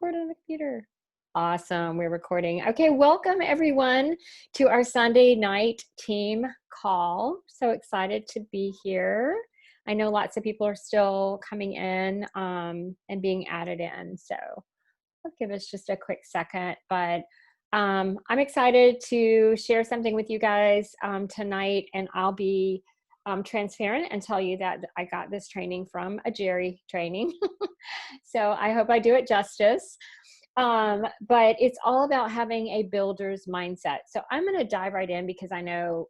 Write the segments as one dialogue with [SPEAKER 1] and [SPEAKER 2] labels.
[SPEAKER 1] Record on the computer. Awesome. We're recording. Okay, welcome everyone to our Sunday night team call. So excited to be here. I know lots of people are still coming in and being added in. So I'll give us just a quick second, but I'm excited to share something with you guys tonight, and I'll be transparent and tell you that I got this training from a Jerry training. So I hope I do it justice. But it's all about having a builder's mindset. So I'm going to dive right in because I know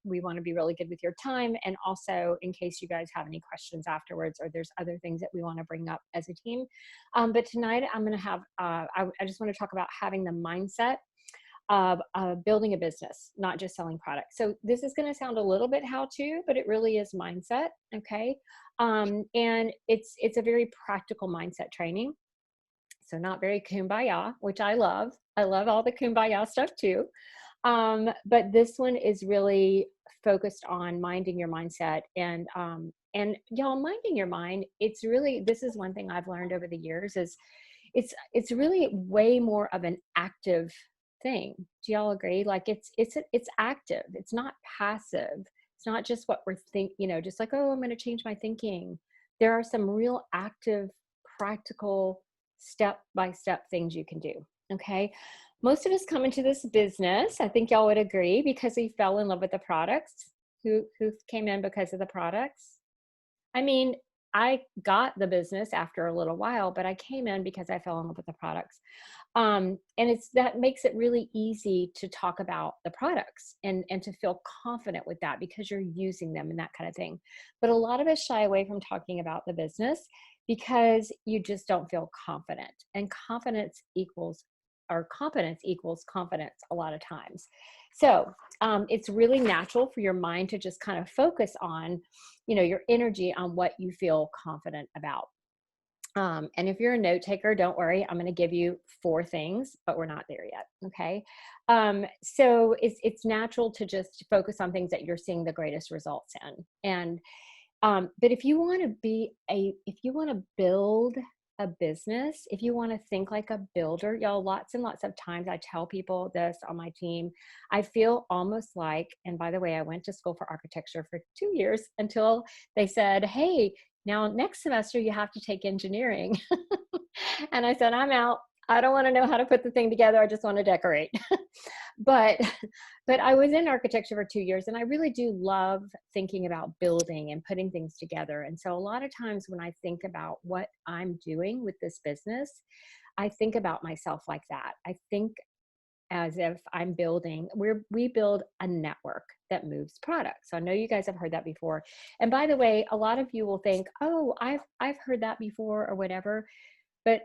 [SPEAKER 1] we want to be really good with your time, and also in case you guys have any questions afterwards or there's other things that we want to bring up as a team. But tonight I'm going to have, I just want to talk about having the mindset of building a business, not just selling products. So this is going to sound a little bit how-to, but it really is mindset, okay? And it's a very practical mindset training. So not very kumbaya, which I love. I love all the kumbaya stuff too. But this one is really focused on minding your mindset, and y'all, minding your mind, it's really, this is one thing I've learned over the years is it's really way more of an active thing. Do y'all agree? Like it's active. It's not passive. It's not just what we're just like, oh, I'm going to change my thinking. There are some real active, practical, step-by-step things you can do. Okay. Most of us come into this business, I think y'all would agree, because we fell in love with the products. Who came in because of the products? I mean, I got the business after a little while, but I came in because I fell in love with the products. And that makes it really easy to talk about the products and to feel confident with that because you're using them and that kind of thing. But a lot of us shy away from talking about the business because you just don't feel confident, and competence equals confidence a lot of times. So it's really natural for your mind to just kind of focus on, your energy on what you feel confident about. And if you're a note taker, don't worry, I'm going to give you 4 things, but we're not there yet. Okay. So it's natural to just focus on things that you're seeing the greatest results in. And but if you want to build a business, if you want to think like a builder, y'all, lots and lots of times I tell people this on my team, I feel almost like, and by the way, I went to school for architecture for 2 years until they said, hey, now next semester you have to take engineering. And I said, I'm out. I don't want to know how to put the thing together. I just want to decorate. But I was in architecture for 2 years, and I really do love thinking about building and putting things together. And so a lot of times when I think about what I'm doing with this business, I think about myself like that. I think as if I'm building, we build a network that moves products. So I know you guys have heard that before. And by the way, a lot of you will think, oh, I've heard that before or whatever. But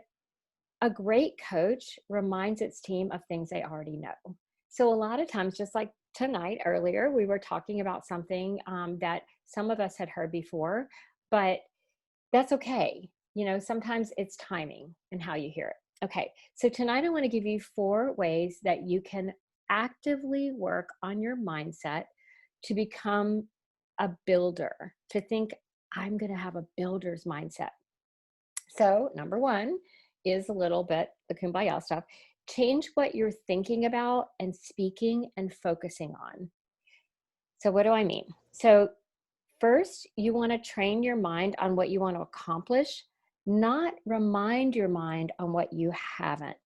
[SPEAKER 1] a great coach reminds its team of things they already know. So a lot of times, just like tonight earlier, we were talking about something that some of us had heard before, but that's okay. Sometimes it's timing and how you hear it. Okay, so tonight I want to give you 4 ways that you can actively work on your mindset to become a builder, to think, I'm going to have a builder's mindset. So number 1 is a little bit the kumbaya stuff. Change what you're thinking about and speaking and focusing on. So what do I mean? So first, you want to train your mind on what you want to accomplish, not remind your mind on what you haven't.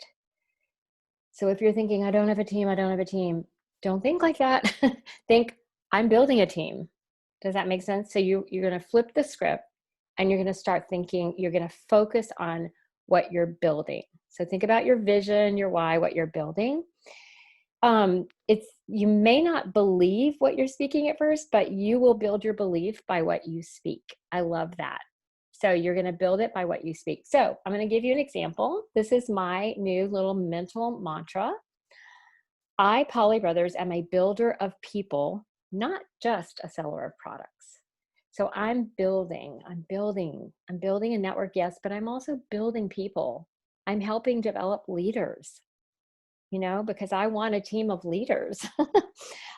[SPEAKER 1] So if you're thinking, I don't have a team, don't think like that. Think, I'm building a team. Does that make sense? So you're going to flip the script and you're going to start thinking, you're going to focus on what you're building. So think about your vision, your why, what you're building. You may not believe what you're speaking at first, but you will build your belief by what you speak. I love that. So you're going to build it by what you speak. So I'm going to give you an example. This is my new little mental mantra. I, Polly Brothers, am a builder of people, not just a seller of products. So I'm building a network, yes, but I'm also building people. I'm helping develop leaders, because I want a team of leaders.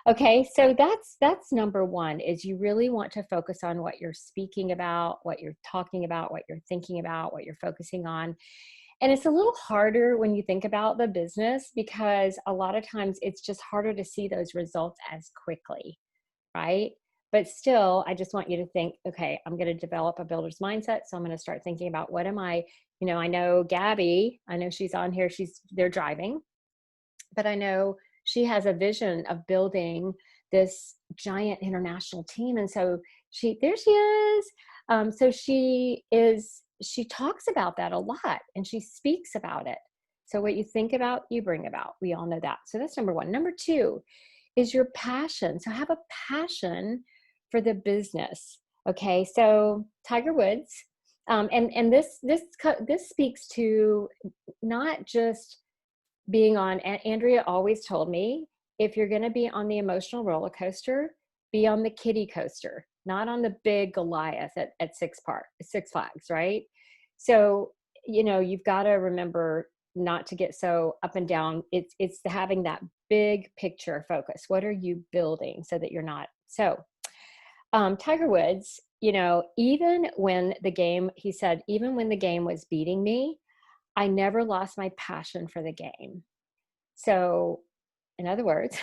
[SPEAKER 1] Okay, so that's number 1, is you really want to focus on what you're speaking about, what you're talking about, what you're thinking about, what you're focusing on. And it's a little harder when you think about the business, because a lot of times it's just harder to see those results as quickly, right? But still, I just want you to think, okay, I'm going to develop a builder's mindset. So I'm going to start thinking about what am I, I know Gabby, I know she's on here, they're driving, but I know she has a vision of building this giant international team. And so there she is. So she talks about that a lot, and she speaks about it. So what you think about, you bring about. We all know that. So that's number one. Number two is your passion. So have a passion for the business. Okay. So Tiger Woods, and this speaks to not just being on, Andrea always told me, if you're going to be on the emotional roller coaster, be on the kiddie coaster, not on the big Goliath at Six Flags, right? So, you've got to remember not to get so up and down. It's having that big picture focus. What are you building so that you're not? So, Tiger Woods, even when the game, he said, even when the game was beating me, I never lost my passion for the game. So, in other words,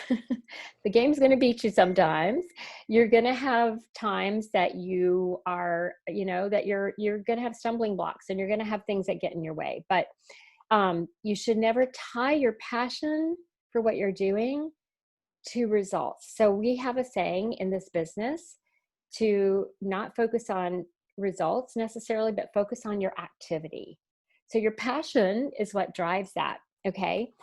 [SPEAKER 1] the game's going to beat you sometimes. You're going to have times that you are, that you're going to have stumbling blocks, and you're going to have things that get in your way. But you should never tie your passion for what you're doing to results. So we have a saying in this business to not focus on results necessarily, but focus on your activity. So your passion is what drives that. Okay.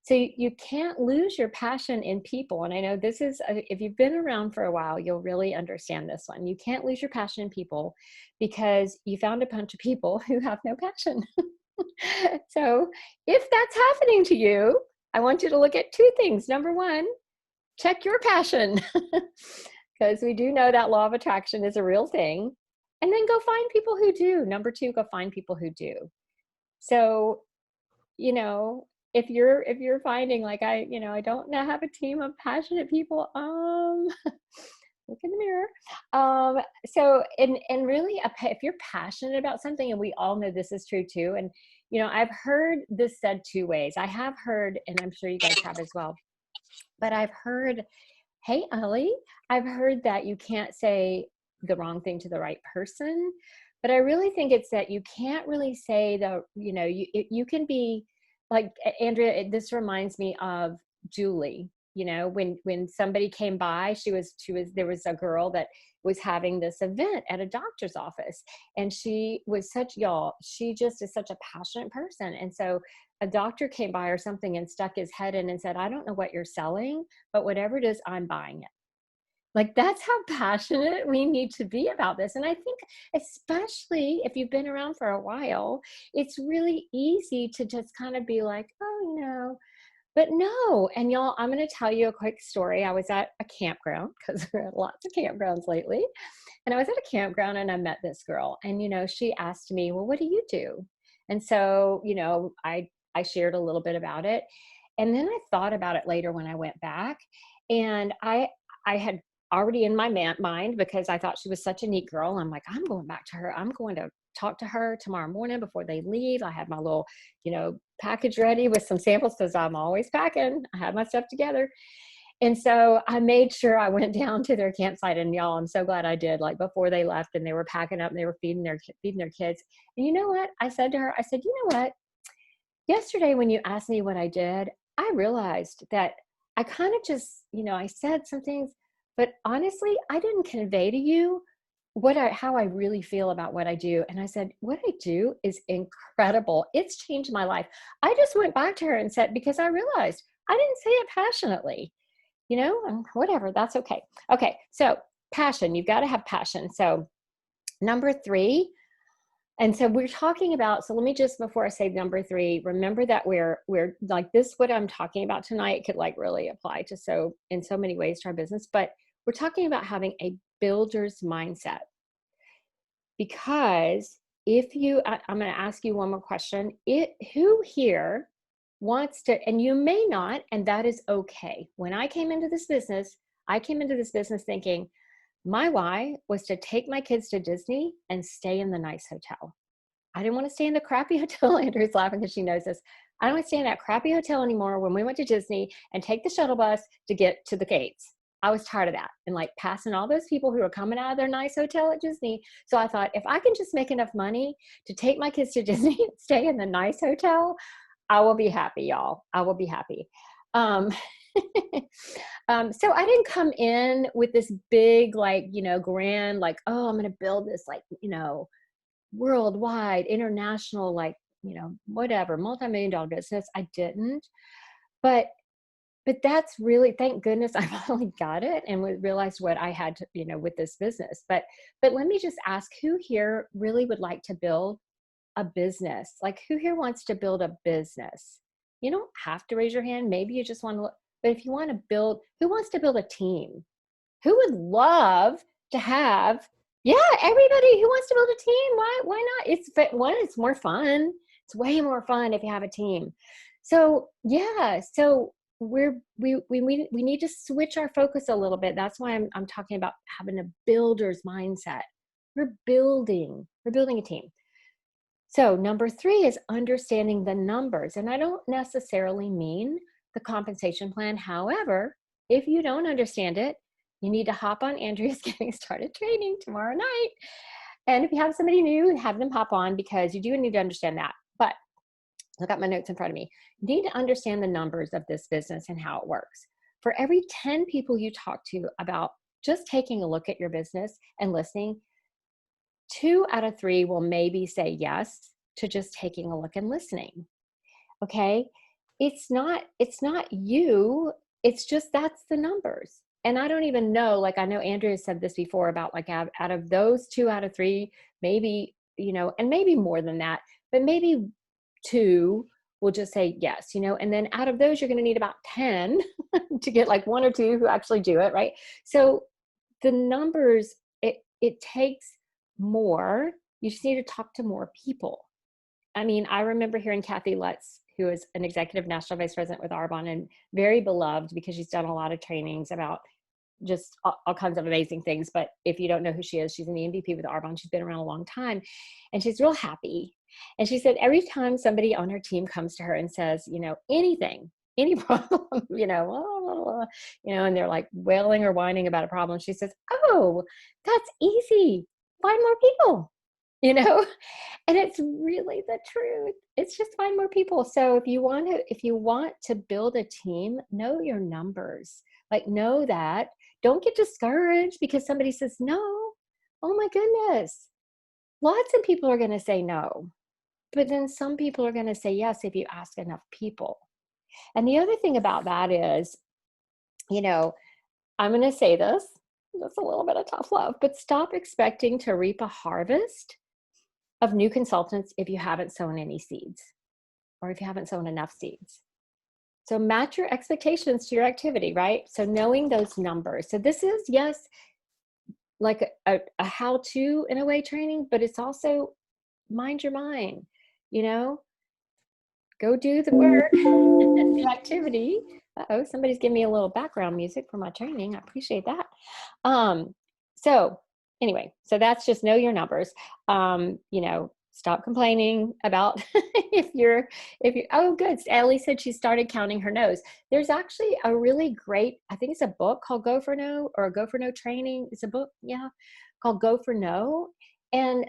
[SPEAKER 1] So you can't lose your passion in people. And I know this is, if you've been around for a while, you'll really understand this one. You can't lose your passion in people because you found a bunch of people who have no passion. So if that's happening to you, I want you to look at two things. Number one, check your passion, because we do know that law of attraction is a real thing. And then go find people who do. Number two, go find people who do. So, if you're finding like I don't have a team of passionate people, look in the mirror. So, and really, if you're passionate about something, and we all know this is true too. And, I've heard this said two ways. I have heard, and I'm sure you guys have as well, but I've heard, hey, Ellie, I've heard that you can't say the wrong thing to the right person. But I really think it's that you can't really say you can be like, Andrea, this reminds me of Julie. When somebody came by, there was a girl that was having this event at a doctor's office, and she just is such a passionate person. And so a doctor came by or something and stuck his head in and said, I don't know what you're selling, but whatever it is, I'm buying it. Like, that's how passionate we need to be about this. And I think, especially if you've been around for a while, it's really easy to just kind of be like, oh, but no. And y'all, I'm going to tell you a quick story. I was at a campground, because we're at lots of campgrounds lately. And I was at a campground and I met this girl. And, she asked me, well, what do you do? And so, I shared a little bit about it. And then I thought about it later when I went back. And I had already in my mind, because I thought she was such a neat girl. I'm like, I'm going back to her. I'm going to talk to her tomorrow morning before they leave. I had my little, package ready with some samples, because I'm always packing. I have my stuff together. And so I made sure I went down to their campsite, and y'all, I'm so glad I did, like before they left, and they were packing up and they were feeding their kids. And you know what? I said to her, you know what? Yesterday, when you asked me what I did, I realized that I kind of just, I said some things, but honestly, I didn't convey to you how I really feel about what I do. And I said, what I do is incredible. It's changed my life. I just went back to her and said, because I realized I didn't say it passionately, and whatever, that's okay. Okay. So passion, you've got to have passion. So number three, and so we're talking about, so let me just, before I say number three, remember that we're like this, what I'm talking about tonight could like really apply to in so many ways to our business, but we're talking about having a builder's mindset. Because I'm going to ask you one more question. Who here wants to, and you may not, and that is okay. When I came into this business thinking my why was to take my kids to Disney and stay in the nice hotel. I didn't want to stay in the crappy hotel. Andrew's laughing because she knows this. I don't want to stay in that crappy hotel anymore when we went to Disney and take the shuttle bus to get to the gates. I was tired of that and like passing all those people who were coming out of their nice hotel at Disney. So I thought, if I can just make enough money to take my kids to Disney and stay in the nice hotel, I will be happy, y'all. I will be happy. Um, so I didn't come in with this big, like, grand, like, oh, I'm going to build this, like, worldwide, international, like, whatever, multi-million dollar business. I didn't, but that's really, thank goodness I finally got it and realized what I had to, with this business. But let me just ask, who here really would like to build a business? Like, who here wants to build a business? You don't have to raise your hand. Maybe you just want to, but if you want to build, who wants to build a team? Who would love to have, yeah, everybody who wants to build a team. Why not? It's more fun. It's way more fun if you have a team. So yeah, so we need to switch our focus a little bit. That's why I'm talking about having a builder's mindset. We're building a team. So number 3 is understanding the numbers. And I don't necessarily mean the compensation plan. However, if you don't understand it, you need to hop on Andrea's Getting Started training tomorrow night. And if you have somebody new, have them hop on, because you do need to understand that. But I've got my notes in front of me. You need to understand the numbers of this business and how it works. For every 10 people you talk to about just taking a look at your business and listening, 2 out of 3 will maybe say yes to just taking a look and listening. Okay? It's not you. It's just, that's the numbers. And I don't even know, like, I know Andrea said this before about, like, out of those 2 out of 3, maybe, and maybe more than that, but maybe 2 will just say yes, and then out of those, you're going to need about 10 to get like 1 or 2 who actually do it, right? So the numbers, it takes more. You just need to talk to more people. I mean, I remember hearing Kathy Lutz, who is an executive national vice president with Arbonne and very beloved because she's done a lot of trainings about just all kinds of amazing things. But if you don't know who she is, she's an EMVP with Arbonne. She's been around a long time and she's real happy. And she said every time somebody on her team comes to her and says, anything, any problem, and they're like wailing or whining about a problem, she says, oh, that's easy. Find more people, and it's really the truth. It's just find more people. So if you want to build a team, know your numbers. Like, know that. Don't get discouraged because somebody says no. Oh my goodness. Lots of people are going to say no. But then some people are going to say yes if you ask enough people. And the other thing about that is, I'm going to say this, that's a little bit of tough love, but stop expecting to reap a harvest of new consultants if you haven't sown any seeds, or if you haven't sown enough seeds. So match your expectations to your activity, right? So knowing those numbers. So this is, yes, like a how-to in a way training, but it's also mind your mind, go do the work, the activity. Uh-oh, somebody's giving me a little background music for my training. I appreciate that. So anyway, so that's just know your numbers. Stop complaining about if you, oh, good. Ellie said she started counting her no's. There's actually a really great, I think it's a book called Go for No, or Go for No training. It's a book, called Go for No. And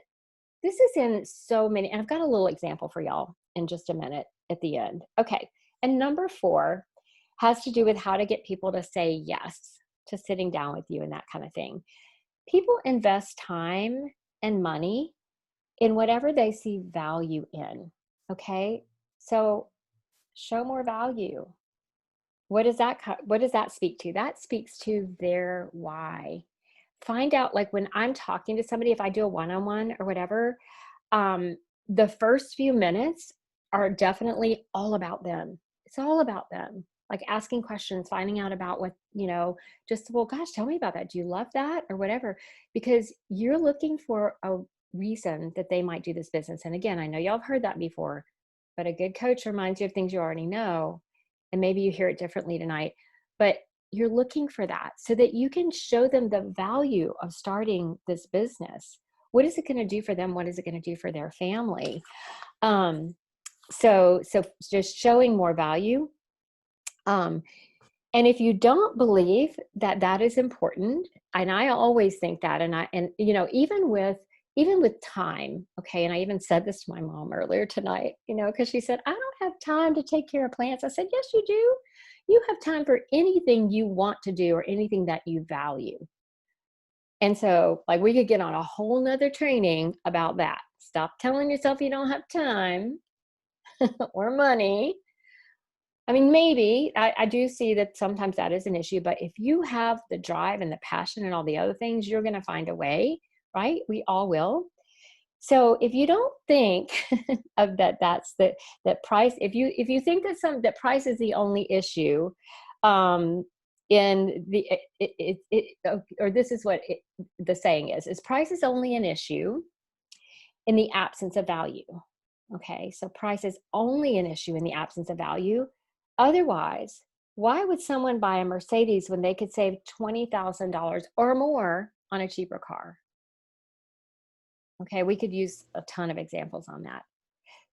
[SPEAKER 1] this is in so many, and I've got a little example for y'all in just a minute at the end. Okay. And number 4 has to do with how to get people to say yes to sitting down with you and that kind of thing. People invest time and money in whatever they see value in. Okay. So show more value. What does that speak to? That speaks to their why. Find out, like, when I'm talking to somebody, if I do a one-on-one or whatever, the first few minutes are definitely all about them. It's all about them. Like asking questions, finding out about what, just, well, gosh, tell me about that. Do you love that or whatever? Because you're looking for a reason that they might do this business. And again, I know y'all have heard that before, but a good coach reminds you of things you already know. And maybe you hear it differently tonight, but you're looking for that so that you can show them the value of starting this business. what is it going to do for them? What is it going to do for their family? So just showing more value. And if you don't believe that that is important, and I always think that, and you know, even with time, okay, and I even said this to my mom earlier tonight, you know, because she said, I don't have time to take care of plants. I said, yes, you do. You have time for anything you want to do or anything that you value. And so, like, we could get on a whole nother training about that. Stop telling yourself you don't have time or money. I mean, maybe I do see that sometimes that is an issue, but if you have the drive and the passion and all the other things, you're going to find a way, right? We all will. So if you don't think of that price, if you think that price is the only issue, in the or this is what the saying is price is only an issue in the absence of value. Okay, so price is only an issue in the absence of value. Otherwise, why would someone buy a Mercedes when they could save $20,000 or more on a cheaper car? Okay, we could use a ton of examples on that.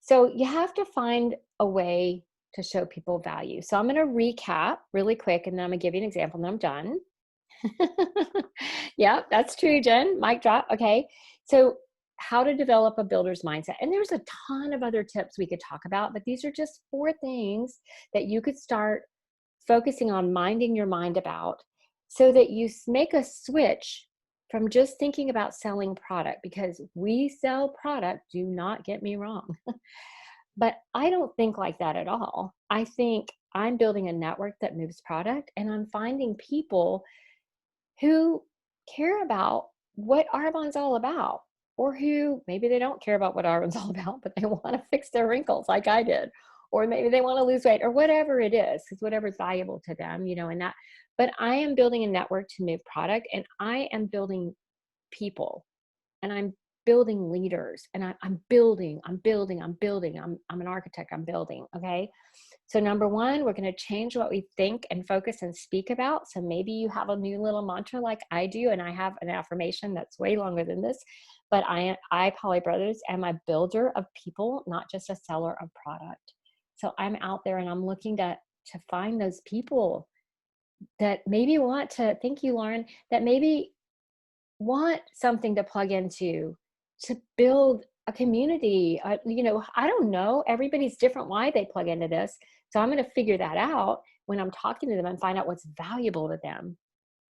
[SPEAKER 1] So you have to find a way to show people value. So I'm going to recap really quick, and then I'm going to give you an example, and then I'm done. Yeah, that's true, Jen. Mic drop. Okay. So how to develop a builder's mindset. And there's a ton of other tips we could talk about, but these are just 4 things that you could start focusing on, minding your mind about, so that you make a switch from just thinking about selling product, because we sell product, do not get me wrong. But I don't think like that at all. I think I'm building a network that moves product, and I'm finding people who care about what Arbonne's all about, or who maybe they don't care about what Arbonne's all about, but they want to fix their wrinkles like I did, or maybe they want to lose weight, or whatever it is, because whatever's valuable to them, you know, and that. But I am building a network to move product, and I am building people, and I'm building leaders, and I'm building. I'm an architect, I'm building, okay? So number 1, we're going to change what we think and focus and speak about. So maybe you have a new little mantra like I do, and I have an affirmation that's way longer than this, but I, Polly Brothers, am a builder of people, not just a seller of product. So I'm out there and I'm looking to find those people that maybe want to, thank you, Lauren, that maybe want something to plug into, to build a community. You know, I don't know. Everybody's different why they plug into this. So I'm going to figure that out when I'm talking to them and find out what's valuable to them.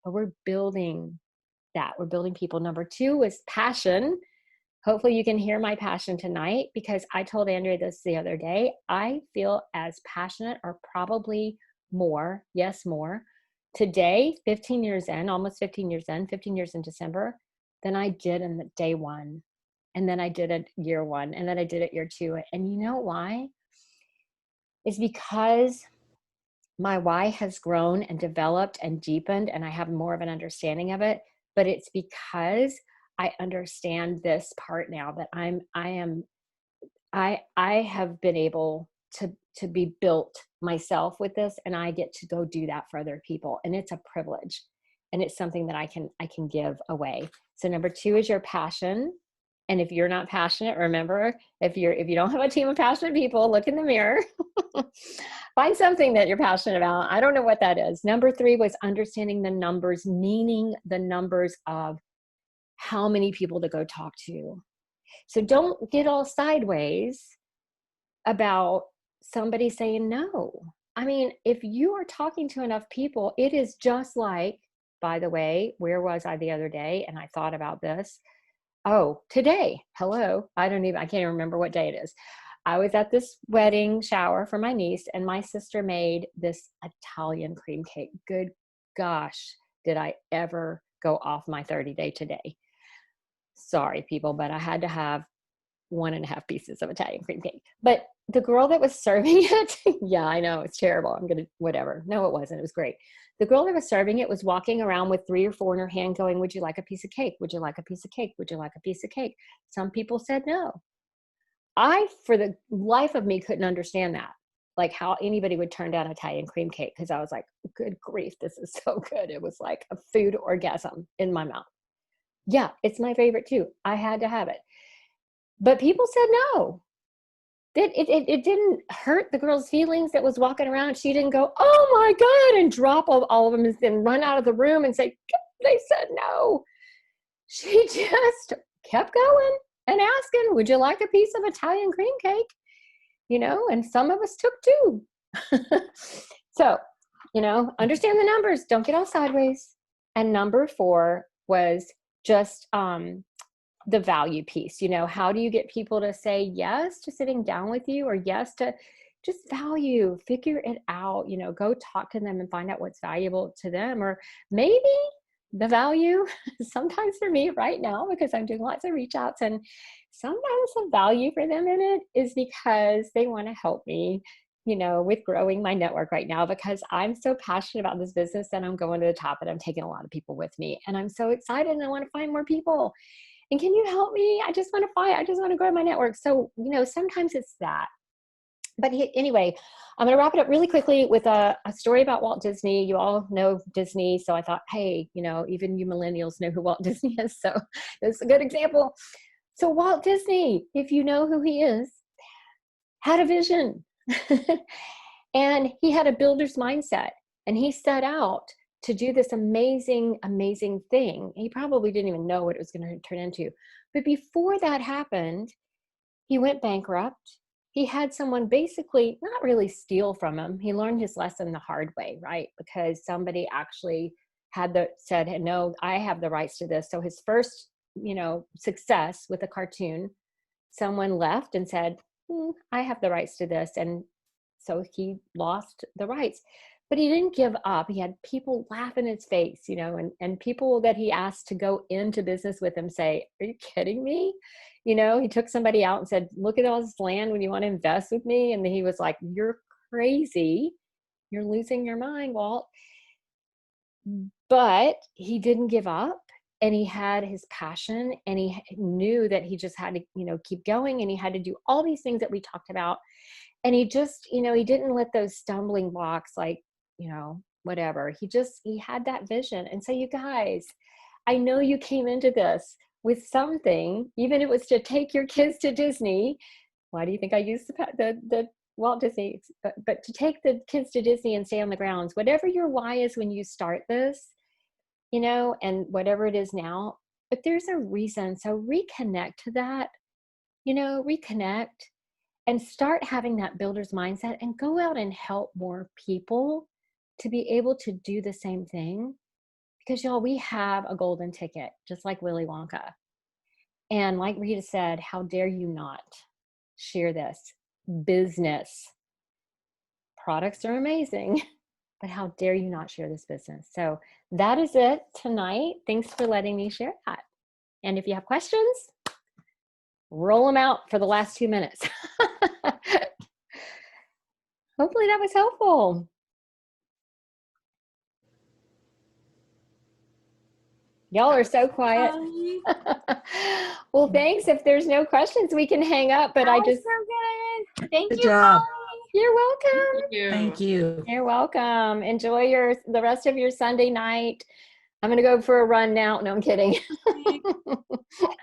[SPEAKER 1] But we're building that. We're building people. Number 2 is passion. Hopefully you can hear my passion tonight, because I told Andrea this the other day. I feel as passionate, or probably more, yes, more, today, 15 years in, almost 15 years in, 15 years in December, than I did in the day 1. And then I did it year 1, and then I did it year 2. And you know why? It's because my why has grown and developed and deepened, and I have more of an understanding of it. But it's because I understand this part now, that I have been able to be built myself with this, and I get to go do that for other people. And it's a privilege, and it's something that I can give away. So number 2 is your passion. And if you're not passionate, remember, if you don't have a team of passionate people, look in the mirror, find something that you're passionate about. I don't know what that is. Number 3 was understanding the numbers, meaning the numbers of how many people to go talk to. So don't get all sideways about somebody saying no. I mean, if you are talking to enough people, it is just like, by the way, where was I the other day? And I thought about this. Oh, today. Hello. I can't even remember what day it is. I was at this wedding shower for my niece, and my sister made this Italian cream cake. Good gosh, did I ever go off my 30-day today? Sorry, people, but I had to have 1.5 pieces of Italian cream cake. But the girl that was serving it, yeah, I know, it's terrible. Whatever. No, it wasn't. It was great. The girl that was serving it was walking around with 3 or 4 in her hand going, would you like a piece of cake? Would you like a piece of cake? Would you like a piece of cake? Some people said no. I, for the life of me, couldn't understand that. Like how anybody would turn down Italian cream cake, because I was like, good grief, this is so good. It was like a food orgasm in my mouth. Yeah, it's my favorite too. I had to have it. But people said no. It didn't hurt the girl's feelings that was walking around. She didn't go, oh my God, and drop all of them and then run out of the room and say, they said no. She just kept going and asking, would you like a piece of Italian cream cake? And some of us took two. So, understand the numbers. Don't get all sideways. And number 4 was just the value piece. How do you get people to say yes to sitting down with you, or yes to just value? Figure it out. Go talk to them and find out what's valuable to them. Or maybe the value, sometimes for me right now, because I'm doing lots of reach outs, and sometimes the value for them in it is because they want to help me, with growing my network right now, because I'm so passionate about this business and I'm going to the top and I'm taking a lot of people with me. And I'm so excited and I want to find more people. And can you help me? I just want to grow my network. So, sometimes it's that. But anyway, I'm going to wrap it up really quickly with a story about Walt Disney. You all know Disney. So I thought, hey, even you millennials know who Walt Disney is. So it's a good example. So Walt Disney, if you know who he is, had a vision. And he had a builder's mindset. And he set out to do this amazing, amazing thing. He probably didn't even know what it was going to turn into. But before that happened, he went bankrupt. He had someone basically not really steal from him. He learned his lesson the hard way, right? Because somebody actually said, no, I have the rights to this. So his first, success with a cartoon, someone left and said, I have the rights to this. And so he lost the rights. But he didn't give up. He had people laugh in his face, and people that he asked to go into business with him say, are you kidding me? He took somebody out and said, look at all this land when you want to invest with me. And he was like, you're crazy. You're losing your mind, Walt. But he didn't give up, and he had his passion, and he knew that he just had to, keep going, and he had to do all these things that we talked about. And he just, he didn't let those stumbling blocks, like, whatever. He had that vision. And so you guys, I know you came into this with something, even if it was to take your kids to Disney. Why do you think I used the Walt Disney? But to take the kids to Disney and stay on the grounds, whatever your why is when you start this, and whatever it is now, but there's a reason. So reconnect to that, reconnect and start having that builder's mindset and go out and help more people to be able to do the same thing. Because y'all, we have a golden ticket, just like Willy Wonka. And like Rita said, how dare you not share this business? Products are amazing, but how dare you not share this business? So that is it tonight. Thanks for letting me share that. And if you have questions, roll them out for the last 2 minutes. Hopefully that was helpful. Y'all are so quiet. Well, thanks. If there's no questions, we can hang up. But I just
[SPEAKER 2] so good. Thank
[SPEAKER 3] Good
[SPEAKER 2] you.
[SPEAKER 3] job.
[SPEAKER 1] You're welcome.
[SPEAKER 3] Thank you.
[SPEAKER 1] You're welcome. Enjoy the rest of your Sunday night. I'm gonna go for a run now. No, I'm kidding.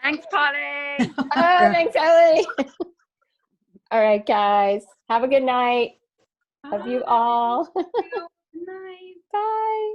[SPEAKER 2] Thanks, Polly.
[SPEAKER 1] Oh, thanks, Ellie. All right, guys. Have a good night. Love you all.
[SPEAKER 2] Good night.
[SPEAKER 1] Bye.